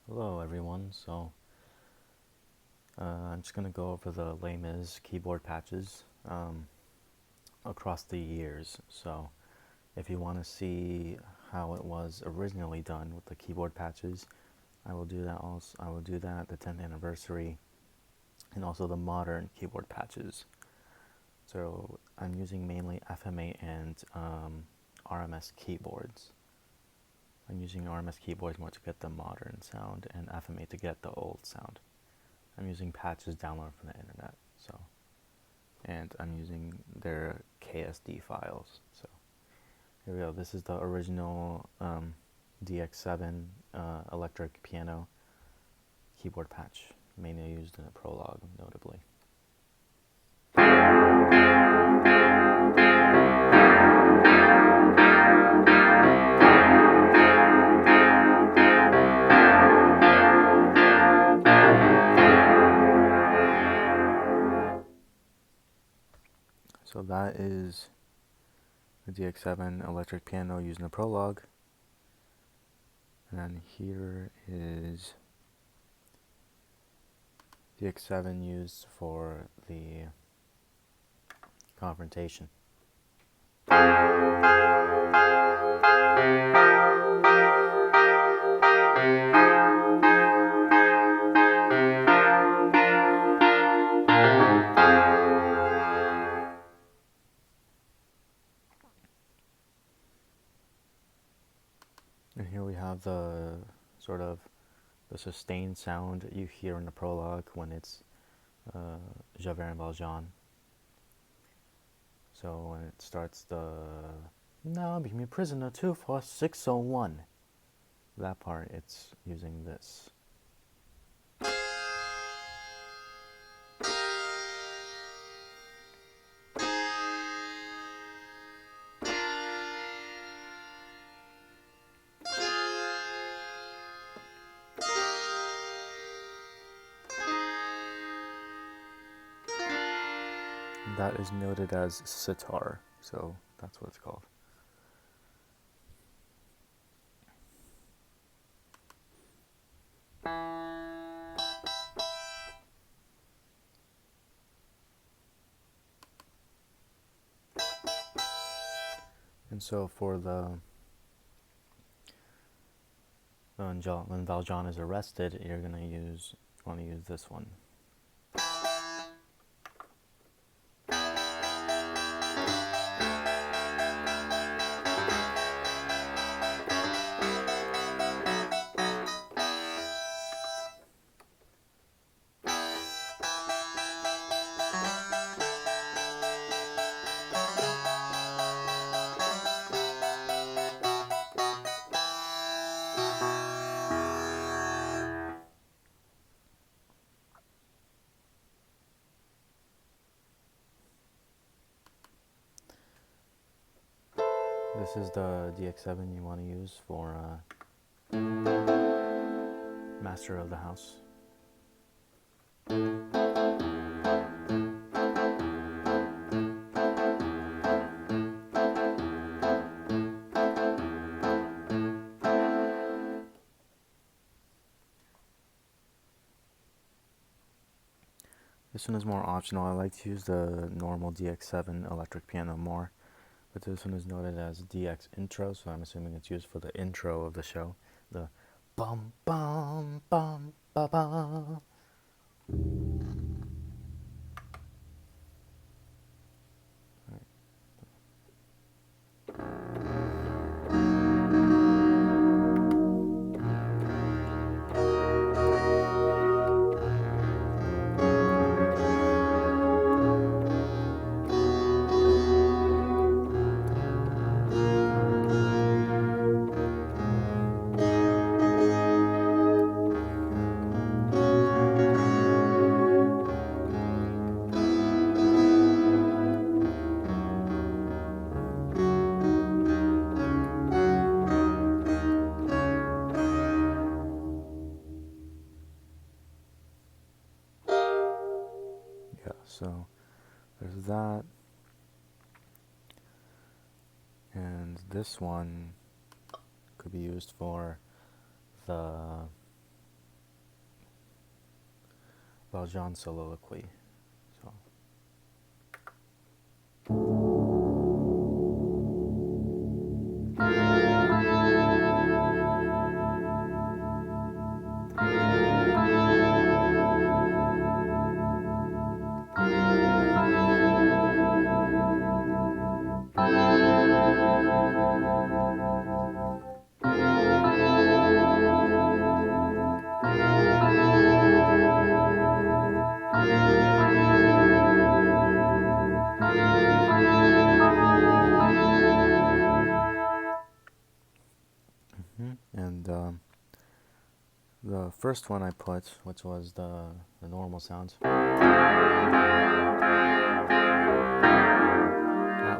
Hello everyone, I'm just going to go over the Les Mis keyboard patches across the years. So if you want to see how it was originally done with the keyboard patches, I will do that also. I will do that the 10th anniversary and also the modern keyboard patches. So I'm using mainly FMA and RMS keyboards. I'm using RMS keyboards more to get the modern sound and FMA to get the old sound. I'm using patches downloaded from the internet, and I'm using their KSD files. So here we go. This is the original Dx7 Electric Piano keyboard patch, mainly used in a prologue, notably. So that is the Dx7 Electric Piano used in a prologue. And then here is Dx7 used for the confrontation. And here we have the sort of the sustained sound that you hear in the prologue when it's Javert and Valjean. So when it starts the "Now become a prisoner 24601," that part, it's using this. That is noted as sitar, so that's what it's called. And so for the when Valjean is arrested, you're gonna want to use this one. This is the Dx7 you want to use for Master of the House. This one is more optional. I like to use the normal Dx7 Electric Piano more, but this one is noted as DX Intro, so I'm assuming it's used for the intro of the show. The bum bum bum ba ba. Yeah, so there's that. And this one could be used for the Valjean Soliloquy. So. And the first one I put, which was the normal sound, that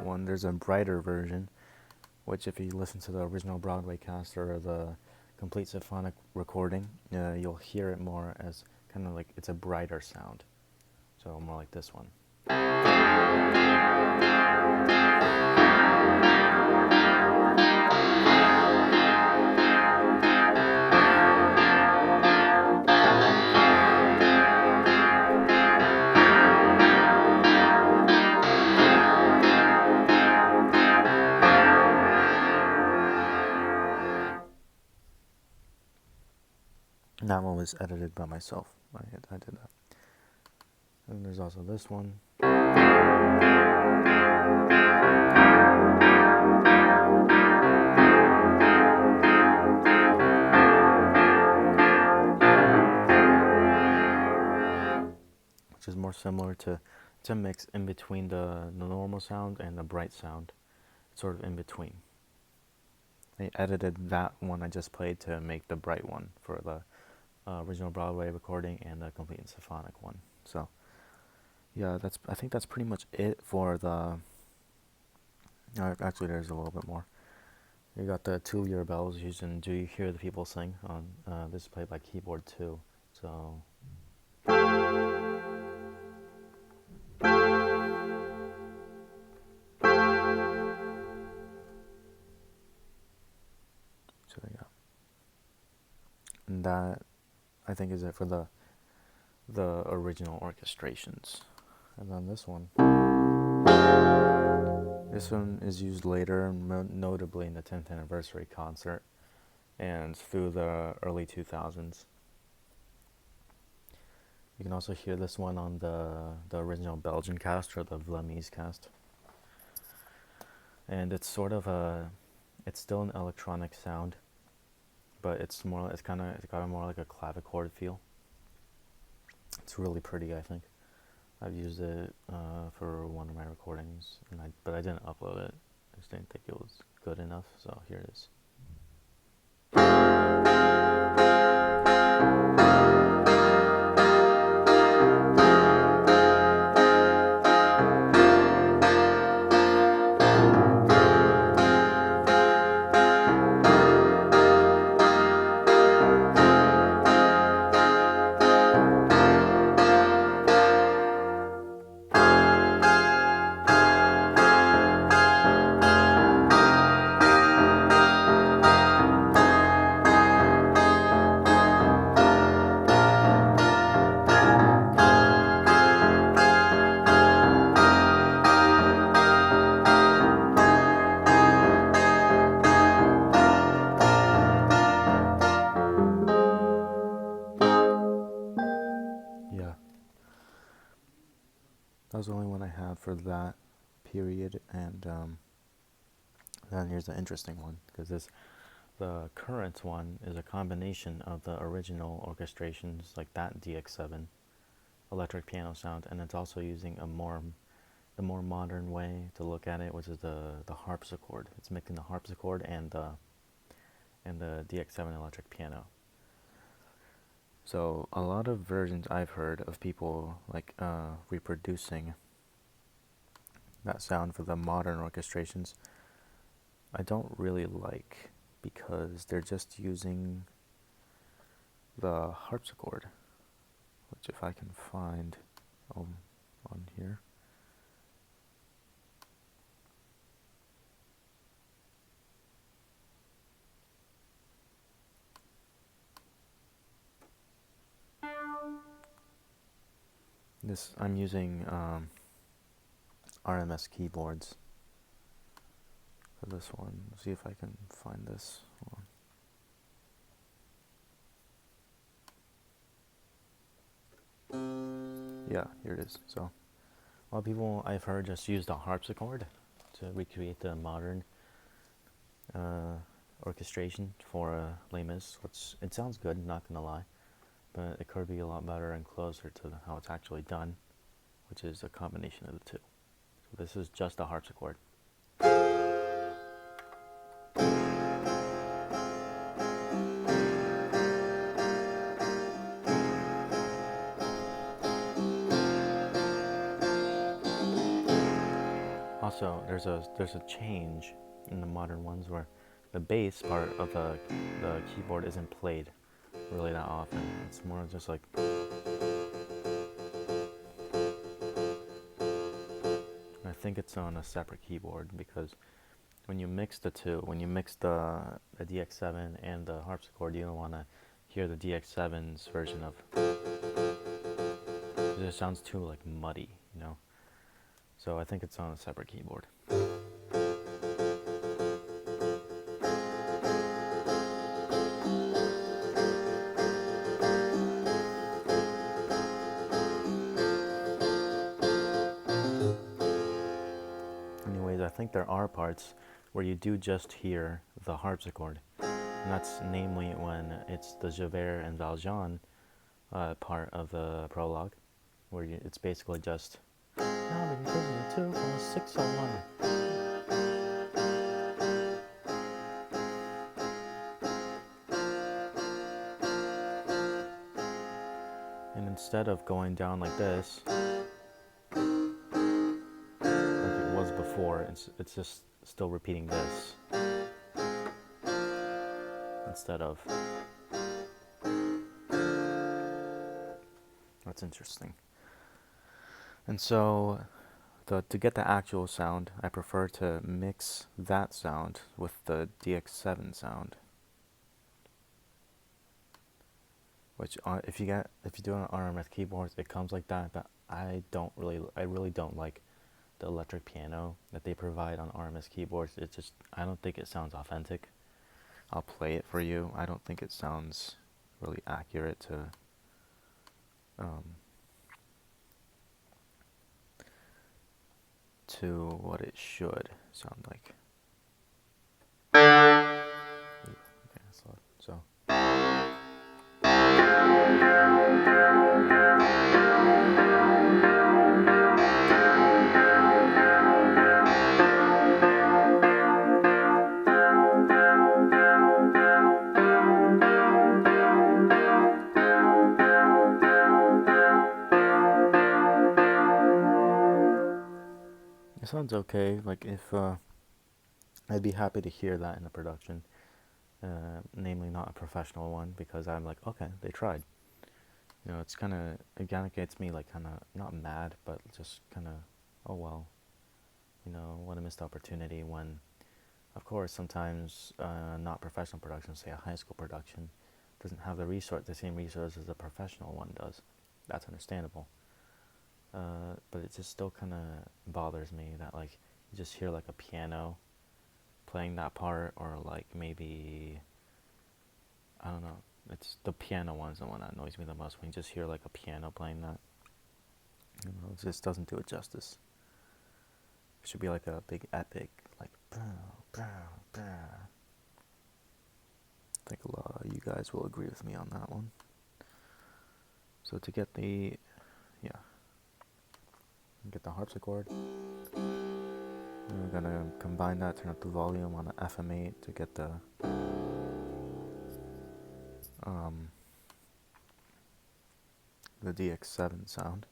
one, there's a brighter version, which if you listen to the original Broadway cast or the complete symphonic recording, you'll hear it more as kind of like it's a brighter sound. So more like this one. And that one was edited by myself. I did that. And there's also this one. Which is more similar to, it's a mix in between the normal sound and the bright sound. It's sort of in between. I edited that one I just played to make the bright one for the original Broadway recording and the complete symphonic one. So yeah, I think that's pretty much it for the. Actually, there's a little bit more. You got the 2-year bells using "Do You Hear the People Sing" on this is played by keyboard too. So. So yeah. And that I think is it for the original orchestrations. And then this one. This one is used later, notably in the 10th anniversary concert and through the early 2000s. You can also hear this one on the original Belgian cast or the Vietnamese cast. And it's sort of it's still an electronic sound, but it's got more like a clavichord feel. It's really pretty, I think. I've used it for one of my recordings, but I didn't upload it. I just didn't think it was good enough, so here it is. That was the only one I had for that period, and then here's the interesting one, because the current one is a combination of the original orchestrations, like that Dx7 Electric Piano sound, and it's also using the more modern way to look at it, which is the Harpsichord. It's mixing the Harpsichord and the Dx7 Electric Piano. So a lot of versions I've heard of people like reproducing that sound for the modern orchestrations, I don't really like, because they're just using the harpsichord, which if I can find on here. I'm using RMS keyboards for this one. See if I can find this one. Yeah, here it is. So a lot of people I've heard just use the harpsichord to recreate the modern orchestration for Les Mis, which it sounds good, not gonna lie, but it could be a lot better and closer to how it's actually done, which is a combination of the two. So this is just a harpsichord. Also, there's a change in the modern ones where the bass part of the keyboard isn't played really that often. It's more just like, I think it's on a separate keyboard, because when you mix the two, when you mix the Dx7 and the harpsichord, you don't want to hear the Dx7's version of, because it sounds too like muddy, you know. So I think it's on a separate keyboard. Anyways, I think there are parts where you do just hear the harpsichord, and that's namely when it's the Javert and Valjean part of the prologue, where it's basically just 601. And instead of going down like this, like it was before, it's just still repeating this instead of. That's interesting. And so to get the actual sound, I prefer to mix that sound with the Dx7 sound. Which if you do an RMS keyboards, it comes like that, but I really don't like the electric piano that they provide on RMS keyboards. It's just, I don't think it sounds authentic. I'll play it for you. I don't think it sounds really accurate to what it should sound like. Okay, so. It sounds okay. Like if I'd be happy to hear that in a production, namely not a professional one, because I'm like, okay, they tried. You know, it kind of gets me like kind of not mad, but just kind of, oh well, you know, what a missed opportunity. When, of course, sometimes not professional production, say a high school production, doesn't have the same resources a professional one does. That's understandable. But it just still kind of bothers me that like you just hear like a piano playing that part, or like maybe, I don't know, it's the piano one's the one that annoys me the most, when you just hear like a piano playing that. You know, it just doesn't do it justice. It should be like a big epic, like I think a lot of you guys will agree with me on that one. So to get the harpsichord, we're gonna combine that, turn up the volume on an FM8 to get the Dx7 sound.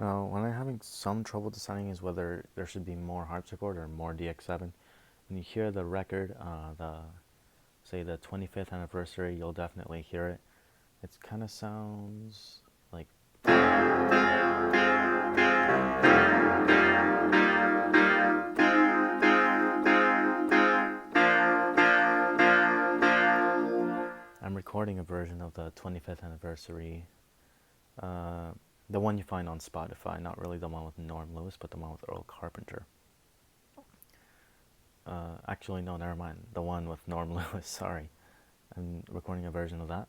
Now, when I'm having some trouble deciding is whether there should be more harpsichord or more Dx7, when you hear the record, say the 25th anniversary, you'll definitely hear it. It kind of sounds like recording a version of the 25th anniversary, the one you find on Spotify, not really the one with Norm Lewis, but the one with Earl Carpenter. Actually, no, never mind. The one with Norm Lewis, sorry. I'm recording a version of that,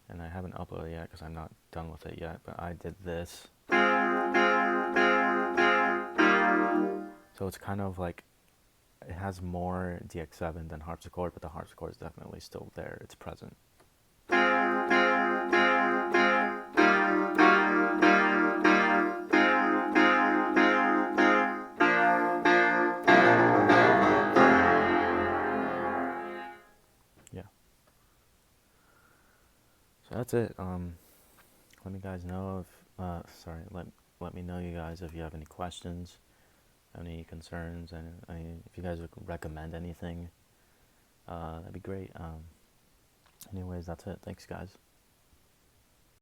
and I haven't uploaded it yet because I'm not done with it yet, but I did this. So it's kind of like, it has more Dx7 than Harpsichord, but the Harpsichord is definitely still there. It's present. Yeah. So that's it. Let me guys know if, let me know, you guys, if you have any questions, any concerns, and if you guys would recommend anything, that'd be great. Anyways, that's it. Thanks, guys.